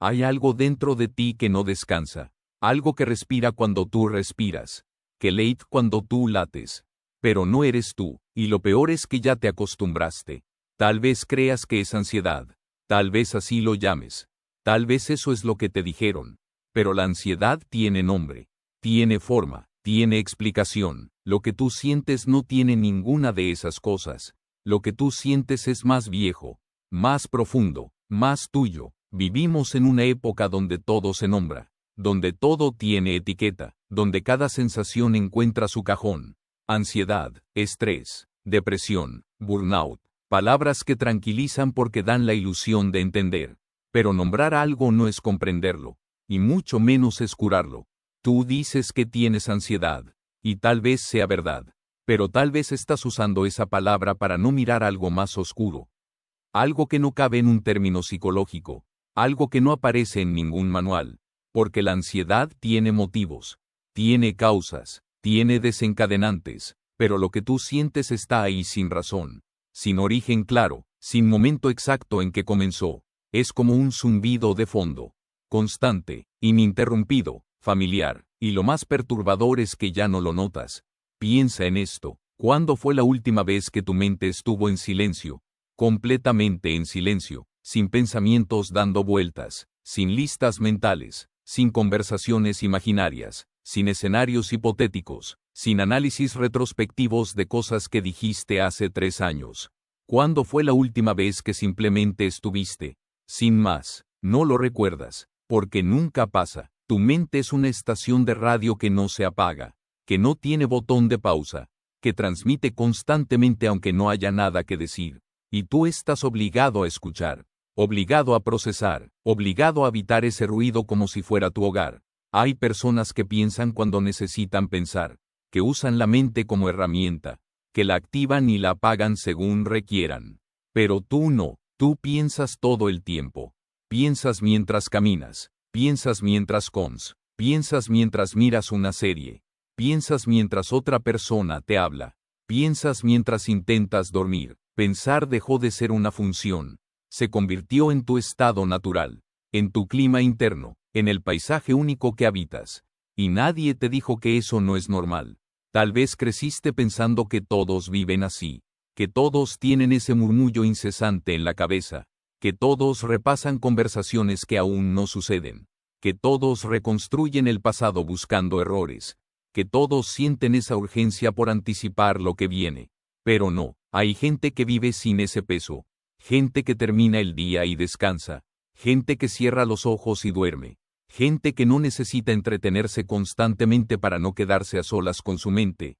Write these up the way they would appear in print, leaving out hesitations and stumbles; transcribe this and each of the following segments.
Hay algo dentro de ti que no descansa, algo que respira cuando tú respiras, que late cuando tú lates. Pero no eres tú, y lo peor es que ya te acostumbraste. Tal vez creas que es ansiedad, tal vez así lo llames, tal vez eso es lo que te dijeron. Pero la ansiedad tiene nombre, tiene forma, tiene explicación. Lo que tú sientes no tiene ninguna de esas cosas. Lo que tú sientes es más viejo, más profundo, más tuyo. Vivimos en una época donde todo se nombra, donde todo tiene etiqueta, donde cada sensación encuentra su cajón. Ansiedad, estrés, depresión, burnout, palabras que tranquilizan porque dan la ilusión de entender. Pero nombrar algo no es comprenderlo, y mucho menos es curarlo. Tú dices que tienes ansiedad, y tal vez sea verdad, pero tal vez estás usando esa palabra para no mirar algo más oscuro. Algo que no cabe en un término psicológico, algo que no aparece en ningún manual, porque la ansiedad tiene motivos, tiene causas, tiene desencadenantes, pero lo que tú sientes está ahí sin razón, sin origen claro, sin momento exacto en que comenzó. Es como un zumbido de fondo, constante, ininterrumpido, familiar, y lo más perturbador es que ya no lo notas. Piensa en esto. ¿Cuándo fue la última vez que tu mente estuvo en silencio? Completamente en silencio, sin pensamientos dando vueltas, sin listas mentales, sin conversaciones imaginarias, sin escenarios hipotéticos, sin análisis retrospectivos de cosas que dijiste hace 3 años. ¿Cuándo fue la última vez que simplemente estuviste? Sin más, no lo recuerdas, porque nunca pasa. Tu mente es una estación de radio que no se apaga, que no tiene botón de pausa, que transmite constantemente aunque no haya nada que decir. Y tú estás obligado a escuchar, obligado a procesar, obligado a habitar ese ruido como si fuera tu hogar. Hay personas que piensan cuando necesitan pensar, que usan la mente como herramienta, que la activan y la apagan según requieran. Pero tú no, tú piensas todo el tiempo. Piensas mientras caminas, piensas mientras comes, piensas mientras miras una serie, piensas mientras otra persona te habla, piensas mientras intentas dormir. Pensar dejó de ser una función, se convirtió en tu estado natural, en tu clima interno, en el paisaje único que habitas. Y nadie te dijo que eso no es normal. Tal vez creciste pensando que todos viven así, que todos tienen ese murmullo incesante en la cabeza, que todos repasan conversaciones que aún no suceden, que todos reconstruyen el pasado buscando errores, que todos sienten esa urgencia por anticipar lo que viene. Pero no, hay gente que vive sin ese peso, gente que termina el día y descansa, gente que cierra los ojos y duerme, gente que no necesita entretenerse constantemente para no quedarse a solas con su mente.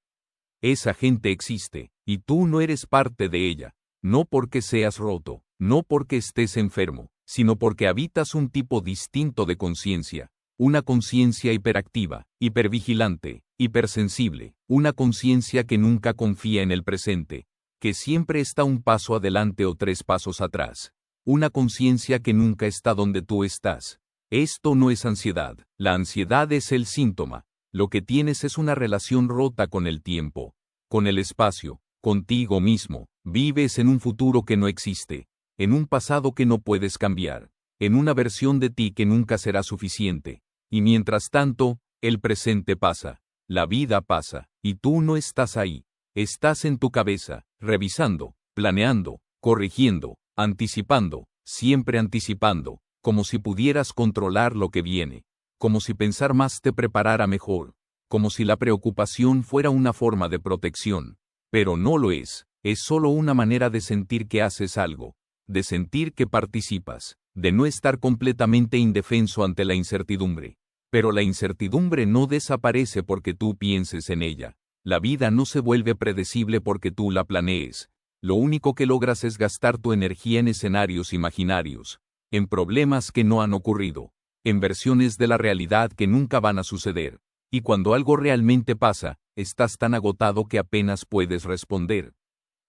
Esa gente existe, y tú no eres parte de ella, no porque seas roto, no porque estés enfermo, sino porque habitas un tipo distinto de conciencia, una conciencia hiperactiva, hipervigilante, hipersensible, una conciencia que nunca confía en el presente, que siempre está un paso adelante o 3 pasos atrás, una conciencia que nunca está donde tú estás. Esto no es ansiedad, la ansiedad es el síntoma. Lo que tienes es una relación rota con el tiempo, con el espacio, contigo mismo. Vives en un futuro que no existe, en un pasado que no puedes cambiar, en una versión de ti que nunca será suficiente. Y mientras tanto, el presente pasa, la vida pasa, y tú no estás ahí. Estás en tu cabeza, revisando, planeando, corrigiendo, anticipando, siempre anticipando, como si pudieras controlar lo que viene. Como si pensar más te preparara mejor, como si la preocupación fuera una forma de protección, pero no lo es solo una manera de sentir que haces algo, de sentir que participas, de no estar completamente indefenso ante la incertidumbre. Pero la incertidumbre no desaparece porque tú pienses en ella, la vida no se vuelve predecible porque tú la planees, lo único que logras es gastar tu energía en escenarios imaginarios, en problemas que no han ocurrido, en versiones de la realidad que nunca van a suceder, y cuando algo realmente pasa, estás tan agotado que apenas puedes responder.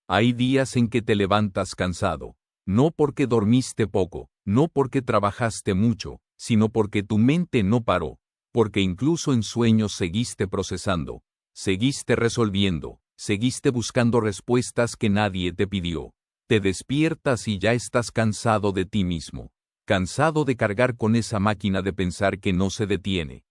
Hay días en que te levantas cansado, no porque dormiste poco, no porque trabajaste mucho, sino porque tu mente no paró, porque incluso en sueños seguiste procesando, seguiste resolviendo, seguiste buscando respuestas que nadie te pidió. Te despiertas y ya estás cansado de ti mismo. Cansado de cargar con esa máquina de pensar que no se detiene.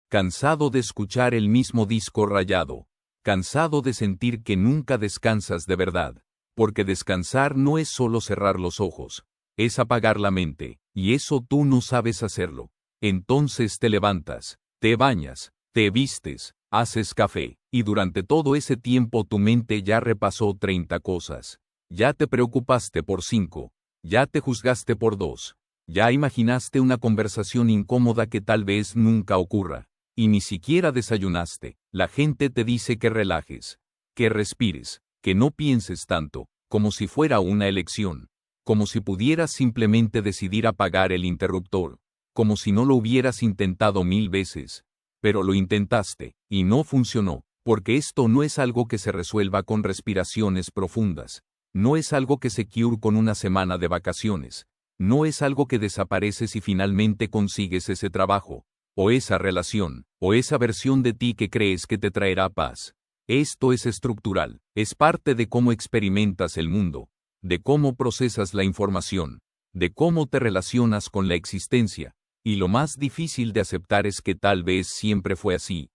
Cansado de escuchar el mismo disco rayado. Cansado de sentir que nunca descansas de verdad. Porque descansar no es solo cerrar los ojos, es apagar la mente, y eso tú no sabes hacerlo. Entonces te levantas, te bañas, te vistes, haces café, y durante todo ese tiempo tu mente ya repasó 30 cosas. Ya te preocupaste por 5, ya te juzgaste por 2, ya imaginaste una conversación incómoda que tal vez nunca ocurra, y ni siquiera desayunaste. La gente te dice que relajes, que respires, que no pienses tanto, como si fuera una elección, como si pudieras simplemente decidir apagar el interruptor, como si no lo hubieras intentado 1000 veces. Pero lo intentaste, y no funcionó, porque esto no es algo que se resuelva con respiraciones profundas, no es algo que se cure con una semana de vacaciones, no es algo que desaparece si finalmente consigues ese trabajo, o esa relación, o esa versión de ti que crees que te traerá paz. Esto es estructural, es parte de cómo experimentas el mundo, de cómo procesas la información, de cómo te relacionas con la existencia, y lo más difícil de aceptar es que tal vez siempre fue así.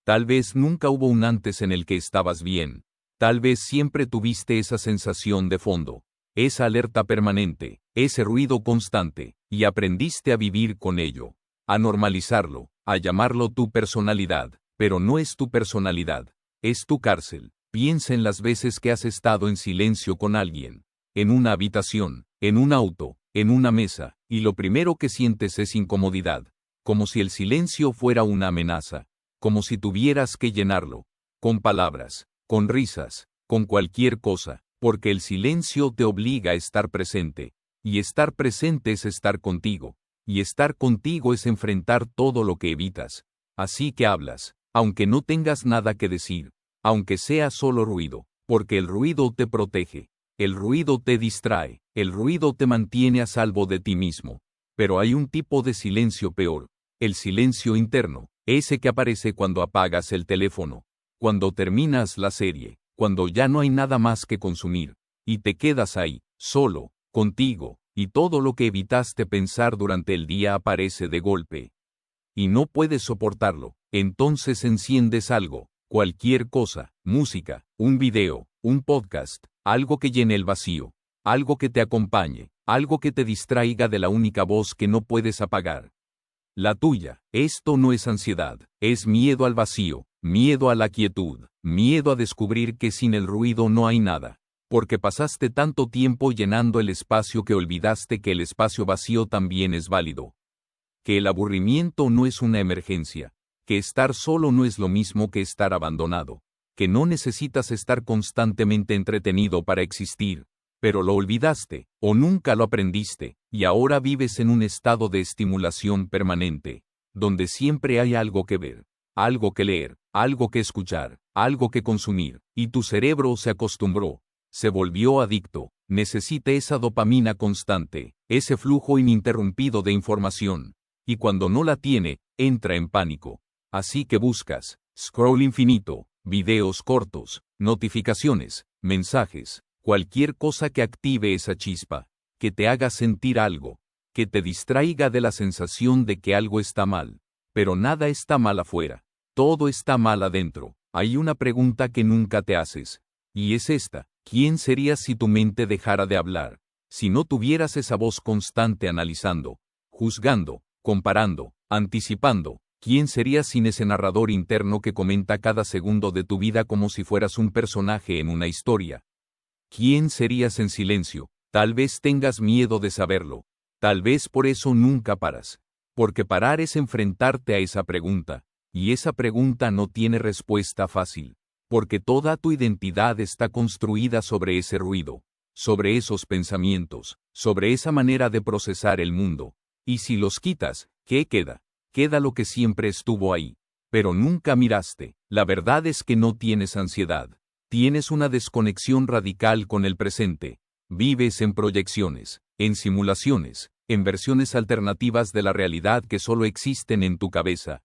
Tal vez nunca hubo un antes en el que estabas bien, tal vez siempre tuviste esa sensación de fondo, esa alerta permanente, ese ruido constante, y aprendiste a vivir con ello, a normalizarlo, a llamarlo tu personalidad, pero no es tu personalidad. Es tu cárcel. Piensa en las veces que has estado en silencio con alguien, en una habitación, en un auto, en una mesa, y lo primero que sientes es incomodidad, como si el silencio fuera una amenaza, como si tuvieras que llenarlo, con palabras, con risas, con cualquier cosa, porque el silencio te obliga a estar presente, y estar presente es estar contigo, y estar contigo es enfrentar todo lo que evitas. Así que hablas, aunque no tengas nada que decir, aunque sea solo ruido, porque el ruido te protege, el ruido te distrae, el ruido te mantiene a salvo de ti mismo. Pero hay un tipo de silencio peor, el silencio interno, ese que aparece cuando apagas el teléfono, cuando terminas la serie, cuando ya no hay nada más que consumir, y te quedas ahí, solo, contigo, y todo lo que evitaste pensar durante el día aparece de golpe. Y no puedes soportarlo, entonces enciendes algo, cualquier cosa, música, un video, un podcast, algo que llene el vacío, algo que te acompañe, algo que te distraiga de la única voz que no puedes apagar. La tuya. Esto no es ansiedad, es miedo al vacío, miedo a la quietud, miedo a descubrir que sin el ruido no hay nada. Porque pasaste tanto tiempo llenando el espacio que olvidaste que el espacio vacío también es válido. Que el aburrimiento no es una emergencia, que estar solo no es lo mismo que estar abandonado, que no necesitas estar constantemente entretenido para existir, pero lo olvidaste, o nunca lo aprendiste, y ahora vives en un estado de estimulación permanente, donde siempre hay algo que ver, algo que leer, algo que escuchar, algo que consumir, y tu cerebro se acostumbró, se volvió adicto, necesita esa dopamina constante, ese flujo ininterrumpido de información. Y cuando no la tiene, entra en pánico. Así que buscas, scroll infinito, videos cortos, notificaciones, mensajes, cualquier cosa que active esa chispa, que te haga sentir algo, que te distraiga de la sensación de que algo está mal. Pero nada está mal afuera, todo está mal adentro. Hay una pregunta que nunca te haces, y es esta: ¿quién serías si tu mente dejara de hablar? Si no tuvieras esa voz constante analizando, juzgando, comparando, anticipando, ¿quién serías sin ese narrador interno que comenta cada segundo de tu vida como si fueras un personaje en una historia? ¿Quién serías en silencio? Tal vez tengas miedo de saberlo, tal vez por eso nunca paras, porque parar es enfrentarte a esa pregunta, y esa pregunta no tiene respuesta fácil, porque toda tu identidad está construida sobre ese ruido, sobre esos pensamientos, sobre esa manera de procesar el mundo. Y si los quitas, ¿qué queda? Queda lo que siempre estuvo ahí, pero nunca miraste. La verdad es que no tienes ansiedad. Tienes una desconexión radical con el presente. Vives en proyecciones, en simulaciones, en versiones alternativas de la realidad que solo existen en tu cabeza.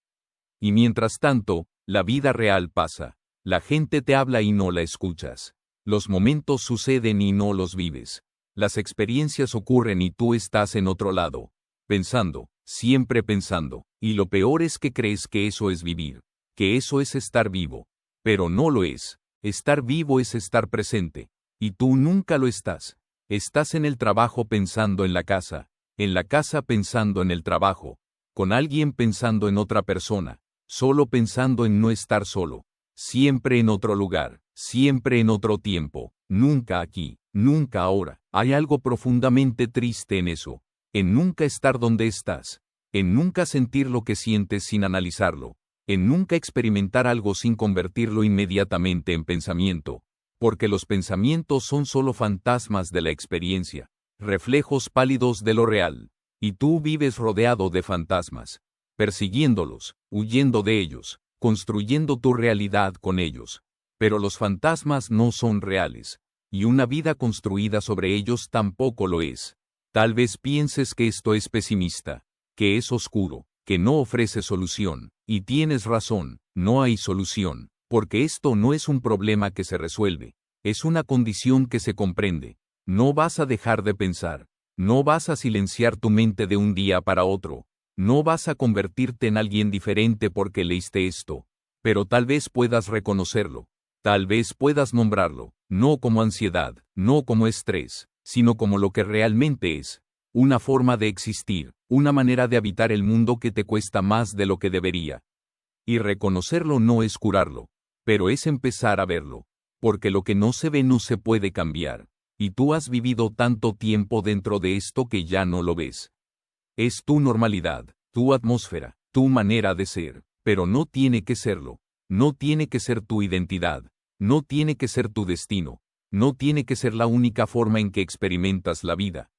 Y mientras tanto, la vida real pasa. La gente te habla y no la escuchas. Los momentos suceden y no los vives. Las experiencias ocurren y tú estás en otro lado, pensando, siempre pensando, y lo peor es que crees que eso es vivir, que eso es estar vivo, pero no lo es. Estar vivo es estar presente, y tú nunca lo estás. Estás en el trabajo pensando en la casa pensando en el trabajo, con alguien pensando en otra persona, solo pensando en no estar solo, siempre en otro lugar, siempre en otro tiempo, nunca aquí, nunca ahora. Hay algo profundamente triste en eso, en nunca estar donde estás, en nunca sentir lo que sientes sin analizarlo, en nunca experimentar algo sin convertirlo inmediatamente en pensamiento, porque los pensamientos son solo fantasmas de la experiencia, reflejos pálidos de lo real, y tú vives rodeado de fantasmas, persiguiéndolos, huyendo de ellos, construyendo tu realidad con ellos. Pero los fantasmas no son reales, y una vida construida sobre ellos tampoco lo es. Tal vez pienses que esto es pesimista, que es oscuro, que no ofrece solución, y tienes razón, no hay solución, porque esto no es un problema que se resuelve, es una condición que se comprende. No vas a dejar de pensar, no vas a silenciar tu mente de un día para otro, no vas a convertirte en alguien diferente porque leíste esto, pero tal vez puedas reconocerlo, tal vez puedas nombrarlo, no como ansiedad, no como estrés, sino como lo que realmente es, una forma de existir, una manera de habitar el mundo que te cuesta más de lo que debería. Y reconocerlo no es curarlo, pero es empezar a verlo, porque lo que no se ve no se puede cambiar. Y tú has vivido tanto tiempo dentro de esto que ya no lo ves. Es tu normalidad, tu atmósfera, tu manera de ser, pero no tiene que serlo. No tiene que ser tu identidad, no tiene que ser tu destino, no tiene que ser la única forma en que experimentas la vida.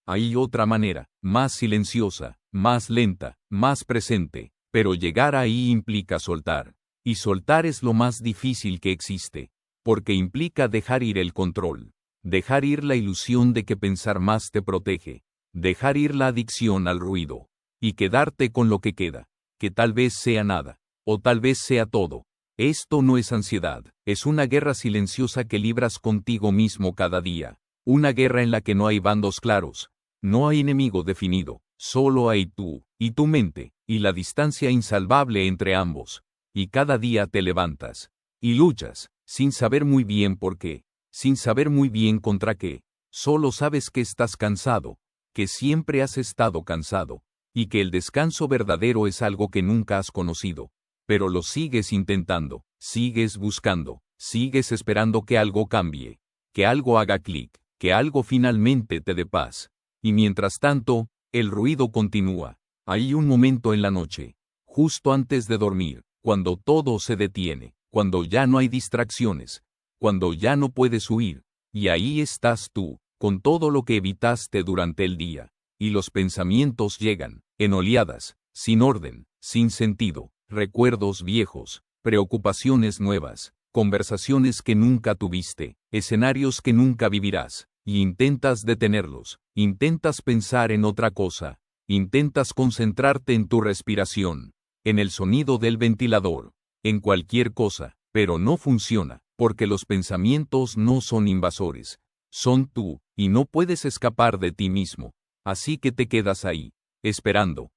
Hay otra manera, más silenciosa, más lenta, más presente, pero llegar ahí implica soltar. Y soltar es lo más difícil que existe, porque implica dejar ir el control. Dejar ir la ilusión de que pensar más te protege, dejar ir la adicción al ruido, y quedarte con lo que queda, que tal vez sea nada, o tal vez sea todo. Esto no es ansiedad, es una guerra silenciosa que libras contigo mismo cada día, una guerra en la que no hay bandos claros, no hay enemigo definido, solo hay tú, y tu mente, y la distancia insalvable entre ambos, y cada día te levantas, y luchas, sin saber muy bien por qué. Sin saber muy bien contra qué, solo sabes que estás cansado, que siempre has estado cansado, y que el descanso verdadero es algo que nunca has conocido, pero lo sigues intentando, sigues buscando, sigues esperando que algo cambie, que algo haga clic, que algo finalmente te dé paz. Y mientras tanto, el ruido continúa. Hay un momento en la noche, justo antes de dormir, cuando todo se detiene, cuando ya no hay distracciones, cuando ya no puedes huir, y ahí estás tú, con todo lo que evitaste durante el día, y los pensamientos llegan, en oleadas, sin orden, sin sentido, recuerdos viejos, preocupaciones nuevas, conversaciones que nunca tuviste, escenarios que nunca vivirás, y intentas detenerlos, intentas pensar en otra cosa, intentas concentrarte en tu respiración, en el sonido del ventilador, en cualquier cosa, pero no funciona. Porque los pensamientos no son invasores, son tú, y no puedes escapar de ti mismo. Así que te quedas ahí, esperando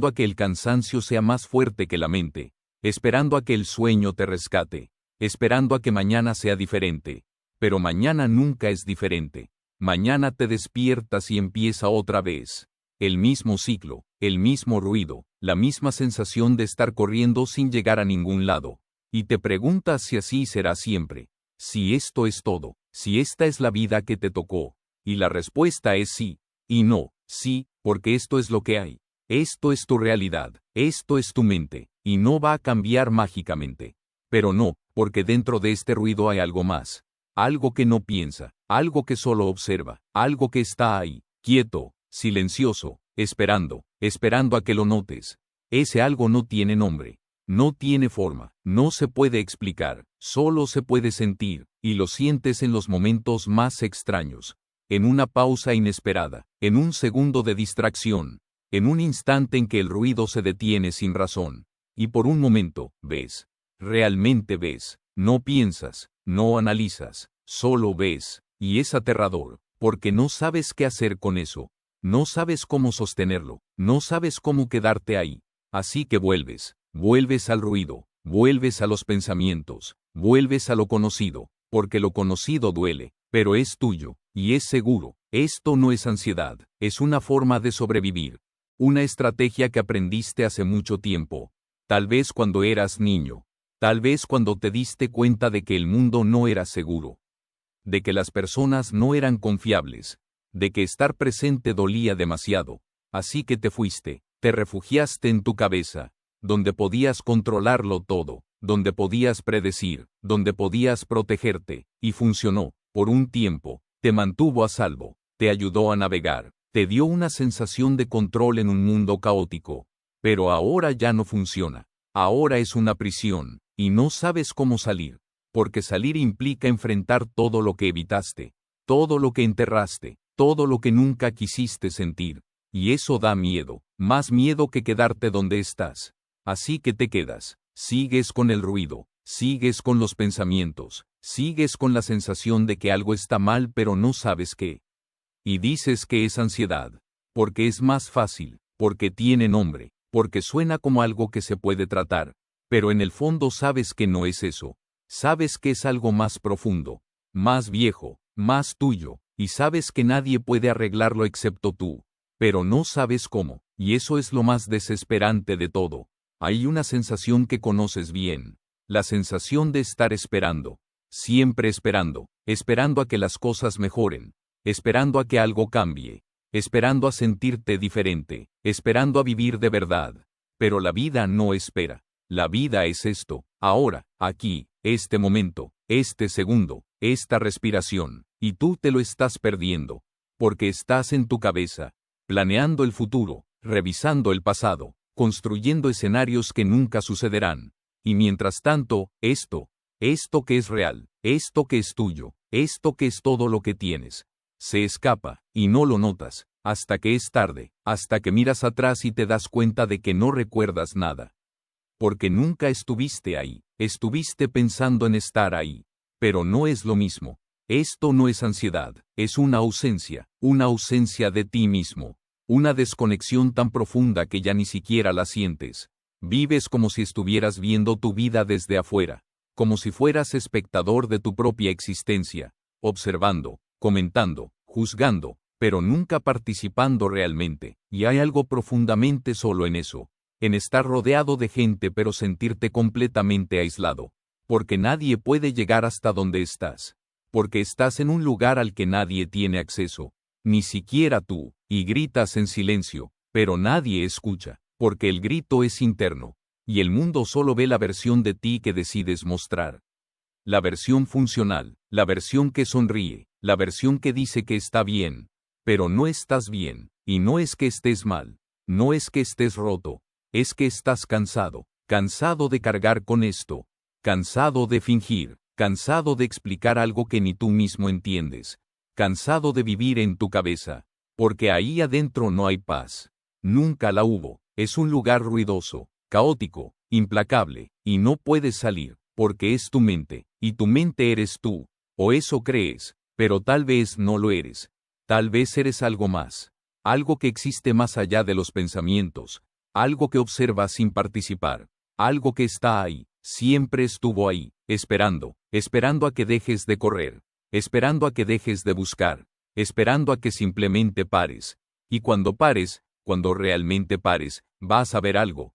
a que el cansancio sea más fuerte que la mente, esperando a que el sueño te rescate, esperando a que mañana sea diferente. Pero mañana nunca es diferente. Mañana te despiertas y empieza otra vez. El mismo ciclo, el mismo ruido, la misma sensación de estar corriendo sin llegar a ningún lado. Y te preguntas si así será siempre, si esto es todo, si esta es la vida que te tocó. Y la respuesta es sí, y no, sí, porque esto es lo que hay. Esto es tu realidad, esto es tu mente, y no va a cambiar mágicamente. Pero no, porque dentro de este ruido hay algo más, algo que no piensa, algo que solo observa, algo que está ahí, quieto, silencioso, esperando a que lo notes. Ese algo no tiene nombre. No tiene forma, no se puede explicar, solo se puede sentir, y lo sientes en los momentos más extraños, en una pausa inesperada, en un segundo de distracción, en un instante en que el ruido se detiene sin razón, y por un momento, ves, realmente ves, no piensas, no analizas, solo ves, y es aterrador, porque no sabes qué hacer con eso. No sabes cómo sostenerlo, no sabes cómo quedarte ahí. Así que vuelves al ruido, vuelves a los pensamientos, vuelves a lo conocido, porque lo conocido duele, pero es tuyo, y es seguro. Esto no es ansiedad, es una forma de sobrevivir. Una estrategia que aprendiste hace mucho tiempo. Tal vez cuando eras niño. Tal vez cuando te diste cuenta de que el mundo no era seguro. De que las personas no eran confiables. De que estar presente dolía demasiado. Así que te fuiste, te refugiaste en tu cabeza, donde podías controlarlo todo, donde podías predecir, donde podías protegerte, y funcionó, por un tiempo, te mantuvo a salvo, te ayudó a navegar, te dio una sensación de control en un mundo caótico. Pero ahora ya no funciona. Ahora es una prisión, y no sabes cómo salir, porque salir implica enfrentar todo lo que evitaste, todo lo que enterraste, todo lo que nunca quisiste sentir, y eso da miedo, más miedo que quedarte donde estás. Así que te quedas, sigues con el ruido, sigues con los pensamientos, sigues con la sensación de que algo está mal pero no sabes qué. Y dices que es ansiedad, porque es más fácil, porque tiene nombre, porque suena como algo que se puede tratar, pero en el fondo sabes que no es eso, sabes que es algo más profundo, más viejo, más tuyo, y sabes que nadie puede arreglarlo excepto tú, pero no sabes cómo, y eso es lo más desesperante de todo. Hay una sensación que conoces bien, la sensación de estar esperando, siempre esperando, esperando a que las cosas mejoren, esperando a que algo cambie, esperando a sentirte diferente, esperando a vivir de verdad. Pero la vida no espera. La vida es esto, ahora, aquí, este momento, este segundo, esta respiración, y tú te lo estás perdiendo, porque estás en tu cabeza, planeando el futuro, revisando el pasado, construyendo escenarios que nunca sucederán. Y mientras tanto, esto que es real, esto que es tuyo, esto que es todo lo que tienes, se escapa, y no lo notas, hasta que es tarde, hasta que miras atrás y te das cuenta de que no recuerdas nada. Porque nunca estuviste ahí, estuviste pensando en estar ahí. Pero no es lo mismo. Esto no es ansiedad, es una ausencia de ti mismo. Una desconexión tan profunda que ya ni siquiera la sientes. Vives como si estuvieras viendo tu vida desde afuera, como si fueras espectador de tu propia existencia, observando, comentando, juzgando, pero nunca participando realmente, y hay algo profundamente solo en eso, en estar rodeado de gente pero sentirte completamente aislado, porque nadie puede llegar hasta donde estás, porque estás en un lugar al que nadie tiene acceso, ni siquiera tú, y gritas en silencio, pero nadie escucha, porque el grito es interno, y el mundo solo ve la versión de ti que decides mostrar. La versión funcional, la versión que sonríe, la versión que dice que está bien, pero no estás bien, y no es que estés mal, no es que estés roto, es que estás cansado, cansado de cargar con esto, cansado de fingir, cansado de explicar algo que ni tú mismo entiendes, cansado de vivir en tu cabeza, porque ahí adentro no hay paz, nunca la hubo, es un lugar ruidoso, caótico, implacable, y no puedes salir, porque es tu mente, y tu mente eres tú, o eso crees, pero tal vez no lo eres, tal vez eres algo más, algo que existe más allá de los pensamientos, algo que observas sin participar, algo que está ahí, siempre estuvo ahí, esperando, esperando a que dejes de correr, esperando a que dejes de buscar, esperando a que simplemente pares, y cuando pares, cuando realmente pares, vas a ver algo.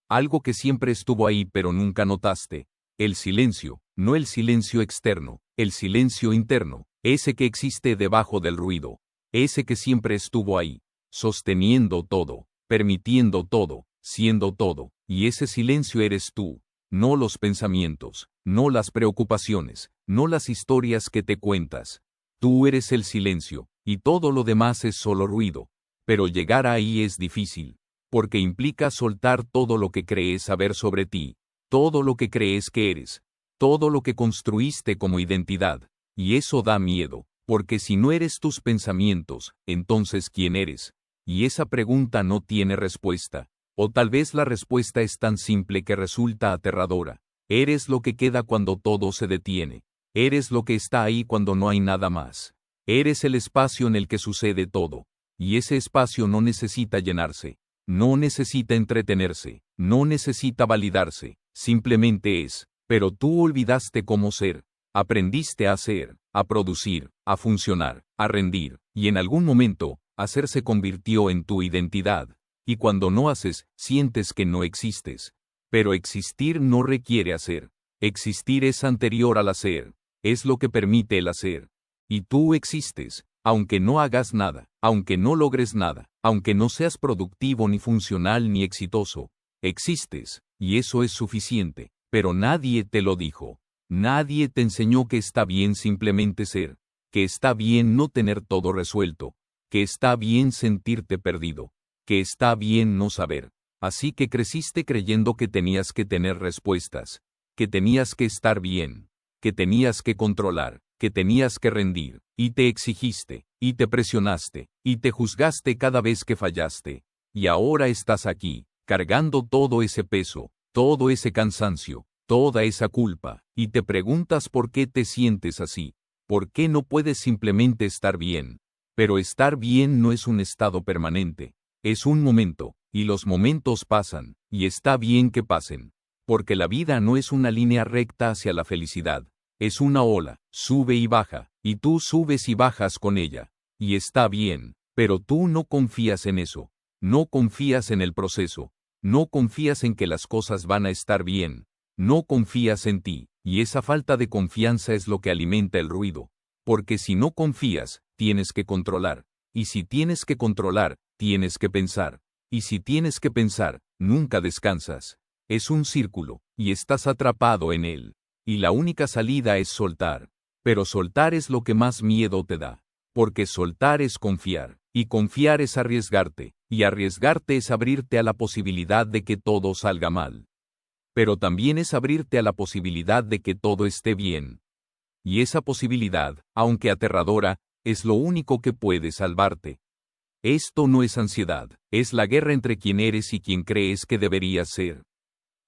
Algo que siempre estuvo ahí pero nunca notaste. El silencio, no el silencio externo, el silencio interno, ese que existe debajo del ruido, ese que siempre estuvo ahí, sosteniendo todo, permitiendo todo, siendo todo, y ese silencio eres tú, no los pensamientos, no las preocupaciones, no las historias que te cuentas. Tú eres el silencio, y todo lo demás es solo ruido, pero llegar ahí es difícil, porque implica soltar todo lo que crees saber sobre ti, todo lo que crees que eres, todo lo que construiste como identidad, y eso da miedo, porque si no eres tus pensamientos, entonces ¿quién eres? Y esa pregunta no tiene respuesta, o tal vez la respuesta es tan simple que resulta aterradora. Eres lo que queda cuando todo se detiene, eres lo que está ahí cuando no hay nada más. Eres el espacio en el que sucede todo. Y ese espacio no necesita llenarse, no necesita entretenerse, no necesita validarse, simplemente es. Pero tú olvidaste cómo ser. Aprendiste a ser, a producir, a funcionar, a rendir, y en algún momento, hacer se convirtió en tu identidad. Y cuando no haces, sientes que no existes. Pero existir no requiere hacer. Existir es anterior al hacer. Es lo que permite el hacer. Y tú existes, aunque no hagas nada, aunque no logres nada, aunque no seas productivo ni funcional ni exitoso. Existes, y eso es suficiente. Pero nadie te lo dijo. Nadie te enseñó que está bien simplemente ser, que está bien no tener todo resuelto, que está bien sentirte perdido, que está bien no saber. Así que creciste creyendo que tenías que tener respuestas, que tenías que estar bien, que tenías que controlar, que tenías que rendir, y te exigiste, y te presionaste, y te juzgaste cada vez que fallaste. Y ahora estás aquí, cargando todo ese peso, todo ese cansancio, toda esa culpa, y te preguntas por qué te sientes así, por qué no puedes simplemente estar bien. Pero estar bien no es un estado permanente, es un momento, y los momentos pasan, y está bien que pasen, porque la vida no es una línea recta hacia la felicidad, es una ola, sube y baja, y tú subes y bajas con ella, y está bien, pero tú no confías en eso, no confías en el proceso, no confías en que las cosas van a estar bien, no confías en ti, y esa falta de confianza es lo que alimenta el ruido, porque si no confías, tienes que controlar, y si tienes que controlar, tienes que pensar, y si tienes que pensar, nunca descansas. Es un círculo, y estás atrapado en él, y la única salida es soltar, pero soltar es lo que más miedo te da, porque soltar es confiar, y confiar es arriesgarte, y arriesgarte es abrirte a la posibilidad de que todo salga mal. Pero también es abrirte a la posibilidad de que todo esté bien. Y esa posibilidad, aunque aterradora, es lo único que puede salvarte. Esto no es ansiedad, es la guerra entre quién eres y quién crees que deberías ser.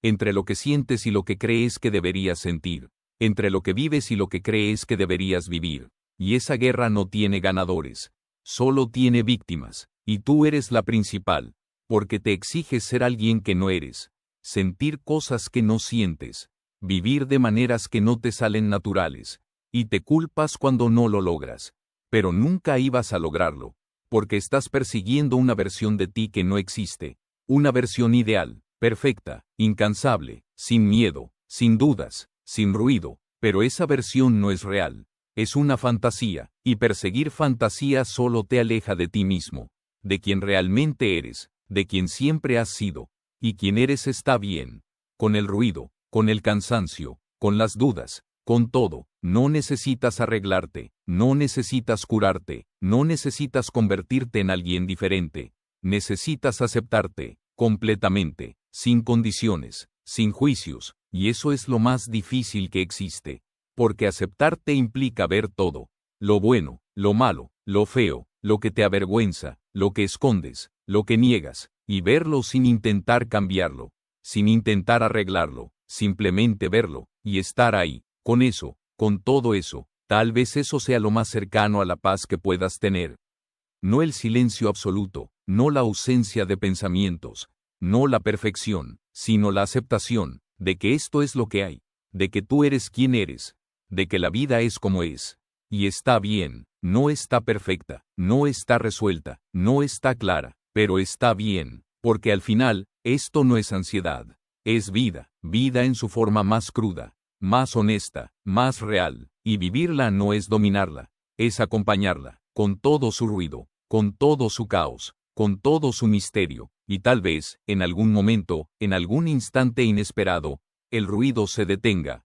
Entre lo que sientes y lo que crees que deberías sentir. Entre lo que vives y lo que crees que deberías vivir. Y esa guerra no tiene ganadores, solo tiene víctimas, y tú eres la principal, porque te exiges ser alguien que no eres. Sentir cosas que no sientes, vivir de maneras que no te salen naturales, y te culpas cuando no lo logras, pero nunca ibas a lograrlo, porque estás persiguiendo una versión de ti que no existe, una versión ideal, perfecta, incansable, sin miedo, sin dudas, sin ruido, pero esa versión no es real, es una fantasía, y perseguir fantasías solo te aleja de ti mismo, de quien realmente eres, de quien siempre has sido. Y quien eres está bien, con el ruido, con el cansancio, con las dudas, con todo, no necesitas arreglarte, no necesitas curarte, no necesitas convertirte en alguien diferente, necesitas aceptarte, completamente, sin condiciones, sin juicios, y eso es lo más difícil que existe, porque aceptarte implica ver todo, lo bueno, lo malo, lo feo, lo que te avergüenza, lo que escondes, lo que niegas, y verlo sin intentar cambiarlo, sin intentar arreglarlo, simplemente verlo, y estar ahí, con eso, con todo eso, tal vez eso sea lo más cercano a la paz que puedas tener. No el silencio absoluto, no la ausencia de pensamientos, no la perfección, sino la aceptación, de que esto es lo que hay, de que tú eres quien eres, de que la vida es como es, y está bien, no está perfecta, no está resuelta, no está clara, pero está bien, porque al final, esto no es ansiedad, es vida, vida en su forma más cruda, más honesta, más real, y vivirla no es dominarla, es acompañarla, con todo su ruido, con todo su caos, con todo su misterio, y tal vez, en algún momento, en algún instante inesperado, el ruido se detenga,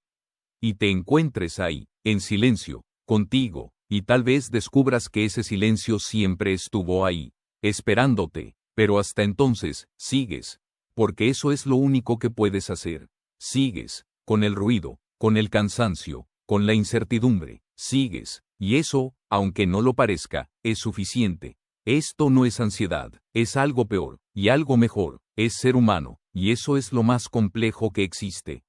y te encuentres ahí, en silencio, contigo, y tal vez descubras que ese silencio siempre estuvo ahí, esperándote, pero hasta entonces, sigues, porque eso es lo único que puedes hacer, sigues, con el ruido, con el cansancio, con la incertidumbre, sigues, y eso, aunque no lo parezca, es suficiente. Esto no es ansiedad, es algo peor, y algo mejor, es ser humano, y eso es lo más complejo que existe.